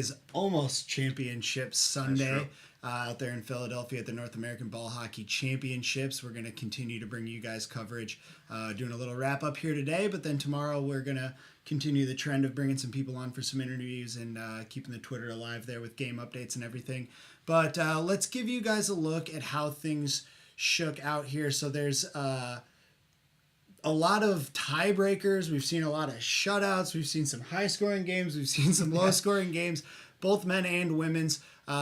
is almost Championship Sunday out there in Philadelphia at the North American Ball Hockey Championships. We're going to continue to bring you guys coverage, doing a little wrap up here today, but then tomorrow we're going to continue the trend of bringing some people on for some interviews and keeping the Twitter alive there with game updates and everything. But let's give you guys a look at how things shook out here. So there's a lot of tiebreakers. We've seen a lot of shutouts. We've seen some high-scoring games. We've seen some low-scoring games, both men and women's.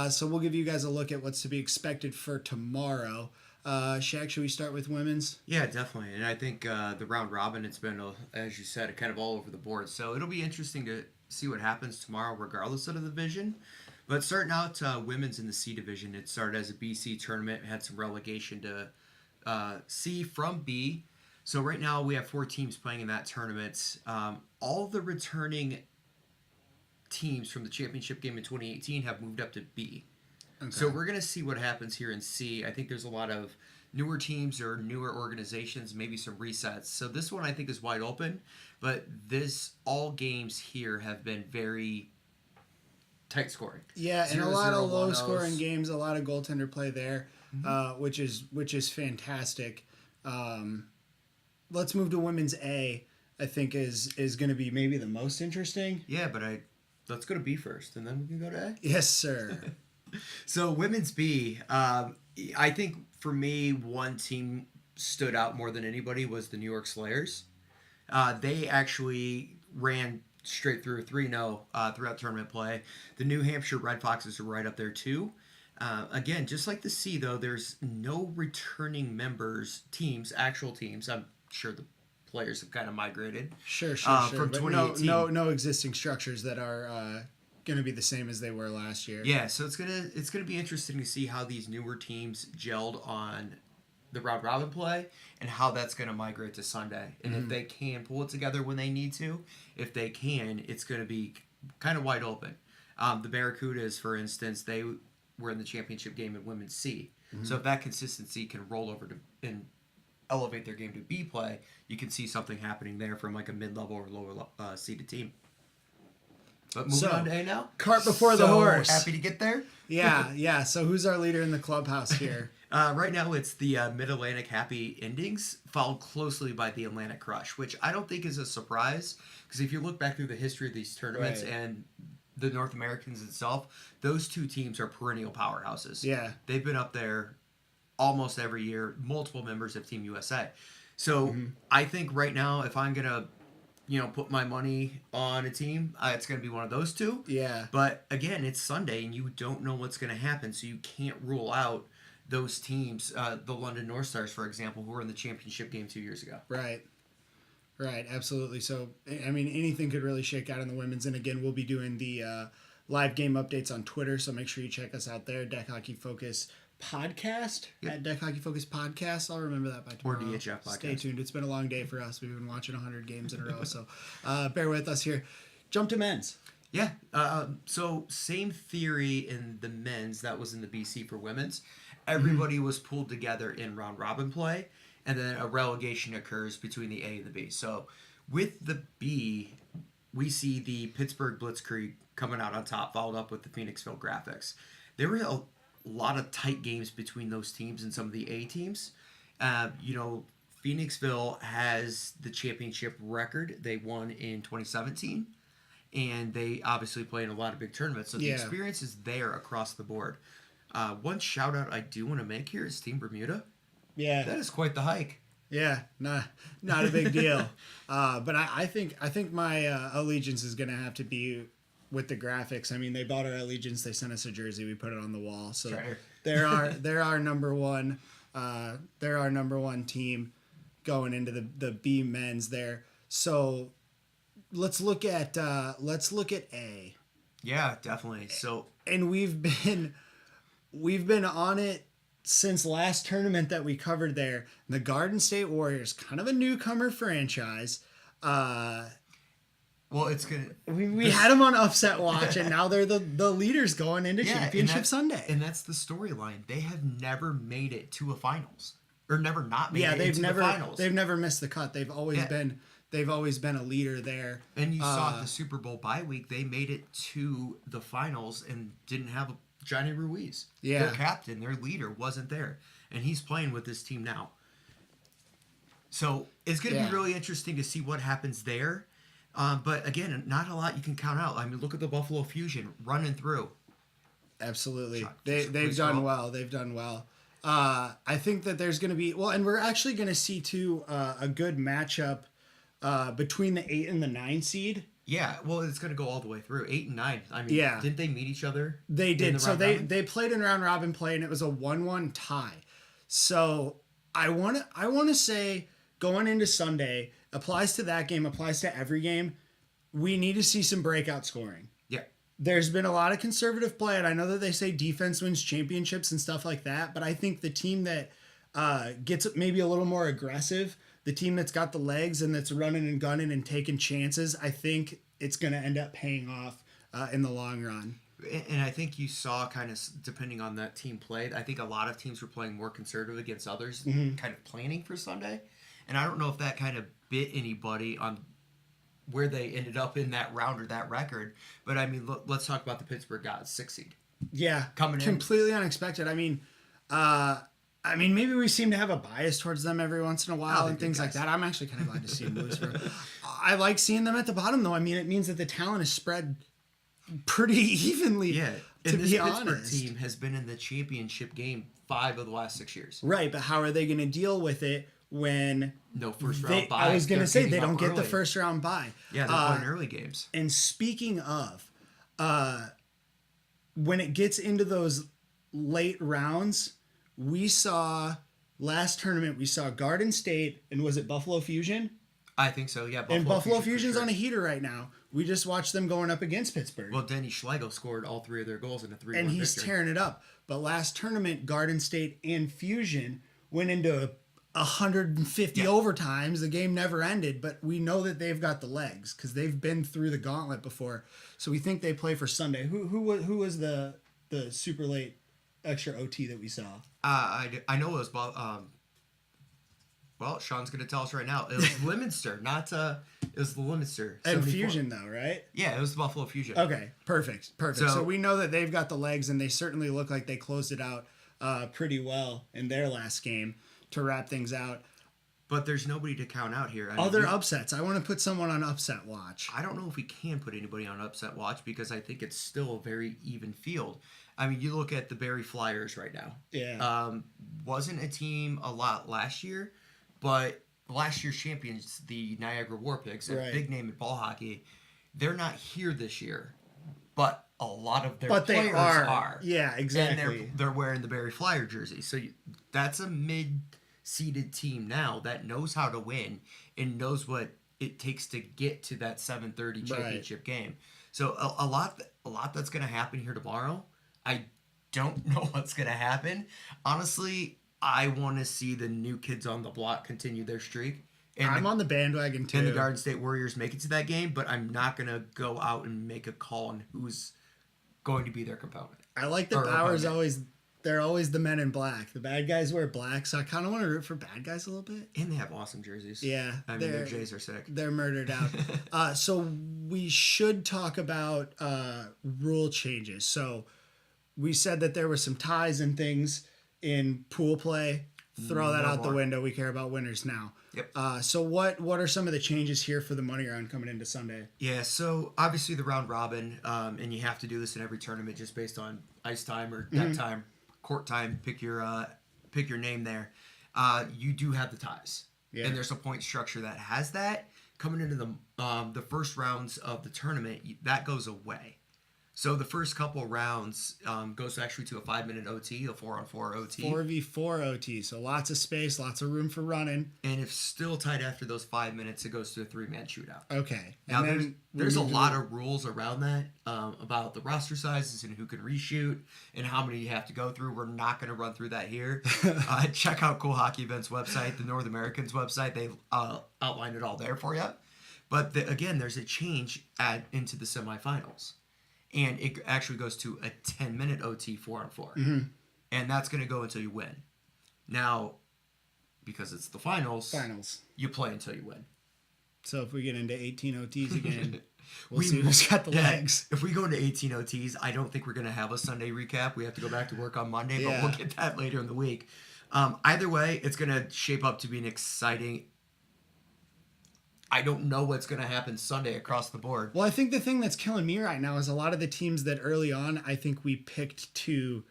So we'll give you guys a look at what's to be expected for tomorrow. Shaq, should we start with women's? Yeah, definitely. And I think the round robin, it's been, as you said, kind of all over the board. So it'll be interesting to see what happens tomorrow regardless of the division. But starting out women's in the C division, it started as a BC tournament, had some relegation to C from B. So right now we have 4 teams playing in that tournament. All the returning teams from the championship game in 2018 have moved up to B. Okay. So we're going to see what happens here in C. I think there's a lot of newer teams or newer organizations, maybe some resets. So this one I think is wide open, but all games here have been very tight scoring. Yeah, and a lot of low scoring games, a lot of goaltender play there, which is fantastic. Let's move to women's A. I think is going to be maybe the most interesting. Yeah, but let's go to B first, and then we can go to A. Yes, sir. So women's B, I think for me, one team stood out more than anybody was the New York Slayers. They actually ran straight through 3-0 throughout tournament play. The New Hampshire Red Foxes are right up there too. Again, just like the C, though, there's no returning actual teams. I'm sure the players have kind of migrated. Sure. From but 2018. No existing structures that are going to be the same as they were last year. Yeah, so it's gonna be interesting to see how these newer teams gelled on the round robin play and how that's going to migrate to Sunday. And if they can pull it together when they need to, if they can, it's going to be kind of wide open. The Barracudas, for instance, they were in the championship game in women's C. So if that consistency can roll over to and elevate their game to B play, you can see something happening there from like a mid-level or lower seeded team. But moving on to A now. Cart before the horse. Happy to get there? Yeah. So who's our leader in the clubhouse here? Right now it's the Mid-Atlantic Happy Endings, followed closely by the Atlantic Crush, which I don't think is a surprise, because if you look back through the history of these tournaments and the North Americans itself, those two teams are perennial powerhouses. Yeah. They've been up there almost every year, multiple members of Team USA. So I think right now, if I'm going to put my money on a team, it's going to be one of those two. Yeah. But again, it's Sunday and you don't know what's going to happen, so you can't rule out those teams, the London North Stars, for example, who were in the championship game 2 years ago. Right, absolutely. So, I mean, anything could really shake out in the women's. And again, we'll be doing the live game updates on Twitter, so make sure you check us out there, Deck Hockey Focus Podcast, at Deck Hockey Focus Podcast. I'll remember that by tomorrow. Or DHF Podcast. Stay tuned. It's been a long day for us. We've been watching 100 games in a row, so bear with us here. Jump to men's. Yeah, so same theory in the men's that was in the BC for women's. Everybody was pulled together in round robin play, and then a relegation occurs between the A and the B. So with the B, we see the Pittsburgh Blitzkrieg coming out on top, followed up with the Phoenixville Graphics. There were a lot of tight games between those teams and some of the A teams. Phoenixville has the championship record. They won in 2017, and they obviously play in a lot of big tournaments. So the experience is there across the board. One shout out I do want to make here is Team Bermuda. Yeah, that is quite the hike. Yeah, not a big deal. But I think my allegiance is going to have to be with the Graphics. I mean, they bought our allegiance. They sent us a jersey. We put it on the wall. So they're our number one. They're our number one team going into the B men's there. So let's look at A. Yeah, definitely. So and we've been on it since last tournament that we covered there. The Garden State Warriors, kind of a newcomer franchise. Well, it's gonna. We had them on upset watch, and now they're the leaders going into Championship Sunday. And that's the storyline. They have never made it to a finals, or never not made it into the finals. They've never missed the cut. They've always They've always been a leader there. And you saw the Super Bowl bye week, they made it to the finals and didn't have Johnny Ruiz. Yeah. Their captain, their leader, wasn't there. And he's playing with this team now. So it's going to be really interesting to see what happens there. But again, not a lot you can count out. I mean, look at the Buffalo Fusion running through. Absolutely. They've done well. They've done well. I think that there's going to be, well, and we're actually going to see too a good matchup between the 8 and the 9 seed. Yeah, well, it's going to go all the way through 8 and 9. I mean, didn't they meet each other? They did. So they played in round robin play, and it was a 1-1 tie. So I want to say going into Sunday applies to that game, applies to every game. We need to see some breakout scoring. Yeah. There's been a lot of conservative play, and I know that they say defense wins championships and stuff like that, but I think the team that gets maybe a little more aggressive, the team that's got the legs and that's running and gunning and taking chances, I think it's going to end up paying off in the long run. And I think you saw kind of, depending on that team played, I think a lot of teams were playing more conservative against others, kind of planning for Sunday. And I don't know if that kind of bit anybody on where they ended up in that round or that record. But, I mean, let's talk about the Pittsburgh Gods, 6 seed. Yeah, coming in. Completely unexpected. I mean, maybe we seem to have a bias towards them every once in a while and things like that. I'm actually kind of glad to see them lose. I like seeing them at the bottom, though. I mean, it means that the talent is spread pretty evenly. Yeah, and this Pittsburgh honest. Team has been in the championship game 5 of the last 6 years. Right, but how are they going to deal with it when no first round bye? I was going to say they don't get the first round bye. Yeah, they're playing early games. And speaking of, when it gets into those late rounds, we saw last tournament we saw Garden State and was it Buffalo Fusion? I think so. Yeah, Buffalo Fusion's on a heater right now. We just watched them going up against Pittsburgh. Well, Denny Schlegel scored all 3 of their goals in a 3-1 and he's victory. tearing it up. But last tournament, Garden State and Fusion went into 150 overtimes. The game never ended, but we know that they've got the legs because they've been through the gauntlet before. So we think they play for Sunday. Who was the super late extra OT that we saw? I know it was well, Sean's going to tell us right now. It was Leominster, not it was the Leominster. And Fusion though, right? Yeah, it was the Buffalo Fusion. Okay, perfect. So we know that they've got the legs, and they certainly look like they closed it out pretty well in their last game to wrap things out. But there's nobody to count out here. Other upsets. I want to put someone on upset watch. I don't know if we can put anybody on upset watch because I think it's still a very even field. I mean, you look at the Barrie Flyers right now. Yeah. Wasn't a team a lot last year, but last year's champions, the Niagara War Pigs, a big name in ball hockey, they're not here this year, but a lot of their players are. Yeah, exactly. And they're wearing the Barrie Flyer jersey. So that's a mid-seeded team now that knows how to win and knows what it takes to get to that 7:30 championship game. So a lot that's going to happen here tomorrow. I don't know what's going to happen. Honestly, I want to see the new kids on the block continue their streak. And I'm on the bandwagon too. And the Garden State Warriors make it to that game, but I'm not going to go out and make a call on who's going to be their component. I like that Bauer's they're always the men in black. The bad guys wear black, so I kind of want to root for bad guys a little bit. And they have awesome jerseys. Yeah. I mean, their Jays are sick. They're murdered out. So we should talk about rule changes. So we said that there were some ties and things in pool play. Throw that out the window. We care about winners now. Yep. So what are some of the changes here for the money round coming into Sunday? Yeah, so obviously the round robin, and you have to do this in every tournament just based on ice time or deck time, court time. Pick your name there. You do have the ties, and there's a point structure that has that. Coming into the first rounds of the tournament, that goes away. So the first couple rounds goes actually to a 5-minute OT, a 4-on-4 OT. 4v4 OT, so lots of space, lots of room for running. And if still tied after those 5 minutes, it goes to a 3-man shootout. Okay. Now, there's a lot of rules around that about the roster sizes and who can reshoot and how many you have to go through. We're not going to run through that here. Check out Cool Hockey Events website, the North Americans website. They outlined it all there for you. But again, there's a change into the semifinals. And it actually goes to a 10-minute OT 4-on-4. And that's going to go until you win. Now, because it's the finals, you play until you win. So if we get into 18 OTs again, we'll see who's got the legs. If we go into 18 OTs, I don't think we're going to have a Sunday recap. We have to go back to work on Monday, but we'll get that later in the week. Either way, it's going to shape up to be an exciting. I don't know what's going to happen Sunday across the board. Well, I think the thing that's killing me right now is a lot of the teams that early on I think we picked to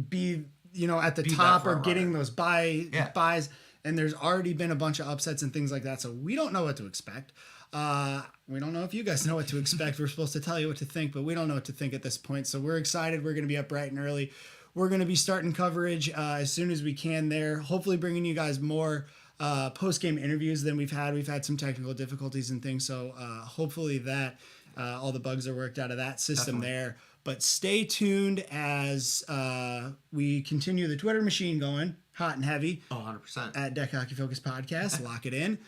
be, at the top or getting those buys, and there's already been a bunch of upsets and things like that. So we don't know what to expect. We don't know if you guys know what to expect. We're supposed to tell you what to think, but we don't know what to think at this point. So we're excited. We're going to be up bright and early. We're going to be starting coverage as soon as we can there. Hopefully bringing you guys more post-game interviews than we've had. We've had some technical difficulties and things. So hopefully that all the bugs are worked out of that system there. But stay tuned as we continue the Twitter machine going hot and heavy. 100%. At Deck Hockey Focus Podcast. Lock it in.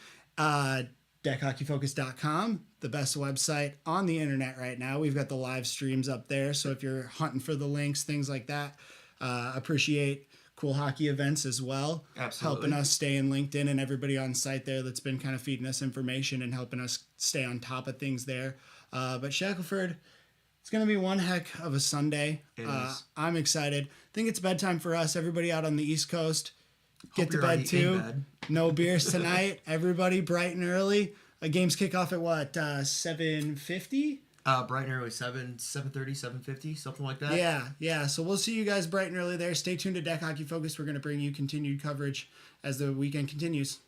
DeckHockeyFocus.com, the best website on the internet right now. We've got the live streams up there. So if you're hunting for the links, things like that, appreciate cool hockey events as well. Absolutely. Helping us stay in LinkedIn and everybody on site there that's been kind of feeding us information and helping us stay on top of things there. But Shackelford, it's going to be one heck of a Sunday. It is. I'm excited. I think it's bedtime for us. Everybody out on the East Coast, get to bed too. No beers tonight. Everybody bright and early. Games kick off at what? 7:50? Bright and early, 7:30, 7:50, something like that. Yeah. So we'll see you guys bright and early there. Stay tuned to Deck Hockey Focus. We're going to bring you continued coverage as the weekend continues.